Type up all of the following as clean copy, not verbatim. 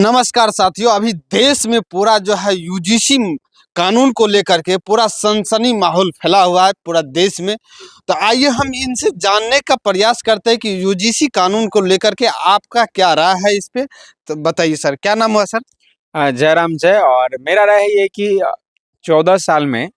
नमस्कार साथियों, अभी देश में पूरा जो है यूजीसी कानून को लेकर के पूरा सनसनी माहौल फैला हुआ है पूरा देश में। तो आइए हम इनसे जानने का प्रयास करते हैं कि यूजीसी कानून को लेकर के आपका क्या राय है इस पे। तो बताइए सर, क्या नाम हुआ सर? जयराम जय। और मेरा राय है ये कि 14 साल में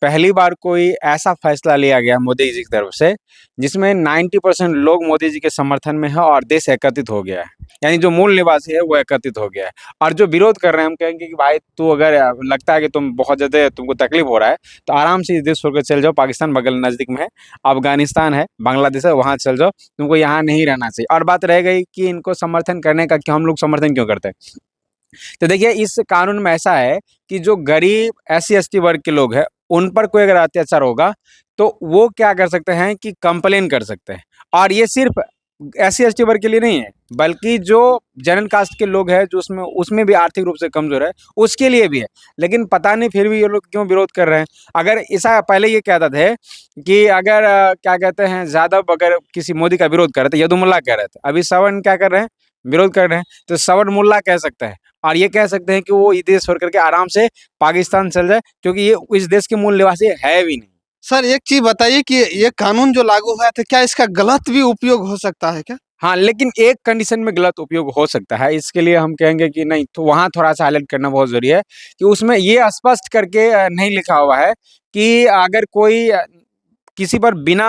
पहली बार कोई ऐसा फैसला लिया गया मोदी जी की तरफ से जिसमें 90% लोग मोदी जी के समर्थन में है और देश एकत्रित हो गया है। यानी जो मूल निवासी है वो एकत्रित हो गया है। और जो विरोध कर रहे हैं हम कहेंगे कि भाई तू अगर लगता है कि तुम बहुत ज़्यादा तुमको तकलीफ हो रहा है तो आराम से इस देश छोड़ कर चल जाओ। पाकिस्तान बगल नज़दीक में है, अफगानिस्तान है, बांग्लादेश है, वहाँ चल जाओ, तुमको यहाँ नहीं रहना चाहिए। और बात रह गई कि इनको समर्थन करने का, कि हम लोग समर्थन क्यों करते हैं। तो देखिए इस कानून में ऐसा है कि जो गरीब SC ST वर्ग के लोग हैं उन पर कोई अगर अत्याचार होगा तो वो क्या कर सकते हैं कि कंप्लेन कर सकते हैं। और ये सिर्फ SC ST वर्ग के लिए नहीं है, बल्कि जो जनरल कास्ट के लोग हैं, जो उसमें उसमें भी आर्थिक रूप से कमजोर है, उसके लिए भी है। लेकिन पता नहीं फिर भी ये लोग क्यों विरोध कर रहे हैं। अगर ऐसा पहले ये कहता थे कि अगर क्या कहते हैं, यादव अगर किसी मोदी का विरोध कर रहे थे, यदुमुल्ला कह रहे थे, अभी सवर्ण क्या कर रहे हैं, विरोध कर रहे हैं। तो सवर्ण मुल्ला कह सकते हैं और ये कह सकते हैं कि वो ये देश छोड़ करके आराम से पाकिस्तान चल जाए, क्योंकि ये इस देश के मूल निवासी है भी नहीं। सर एक चीज बताइए कि ये कानून जो लागू हुआ था, क्या इसका गलत भी उपयोग हो सकता है क्या? हाँ, लेकिन एक कंडीशन में गलत उपयोग हो सकता है। इसके लिए हम कहेंगे कि नहीं, तो वहाँ थोड़ा-सा हाइलाइट करना बहुत ज़रूरी है कि उसमें ये स्पष्ट करके नहीं लिखा हुआ है कि अगर कोई किसी पर बिना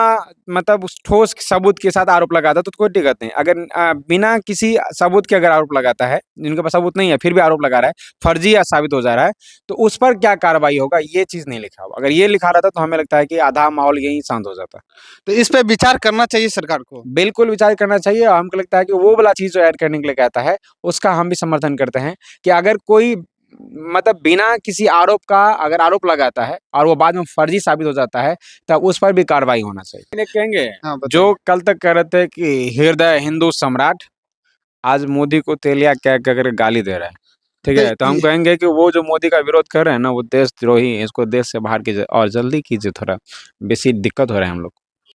मतलब उस ठोस सबूत के साथ आरोप लगाता है तो कोई दिक्कत नहीं। अगर बिना किसी सबूत के अगर आरोप लगाता है, जिनके पास सबूत नहीं है फिर भी आरोप लगा रहा है, फर्जी या साबित हो जा रहा है, तो उस पर क्या कार्रवाई होगा, ये चीज़ नहीं लिखा हुआ। अगर ये लिखा रहता तो हमें लगता है कि आधा माहौल यहीं शांत हो जाता। तो इस पे विचार करना चाहिए सरकार को। बिल्कुल विचार करना चाहिए और हमको लगता है कि वो वाला चीज़ जो ऐड करने के लिए कहता है, उसका हम भी समर्थन करते हैं कि अगर कोई मतलब बिना किसी आरोप का अगर आरोप लगाता है और वो बाद में फर्जी साबित हो जाता है, तब उस पर भी कार्रवाई होना चाहिए। ये कहेंगे हाँ बताइए। जो कल तक कह रहे थे कि हृदय हिंदू सम्राट, आज मोदी को तेलिया कह कह कर गाली दे रहा है। ठीक तो है? तो हम कहेंगे कि वो जो मोदी का विरोध कर रहे हैं ना, वो देशद्रोही है, इसको देश से बाहर कीजिए और जल्दी कीजिए, थोड़ा बेसी दिक्कत हो रहा है हम लोग को।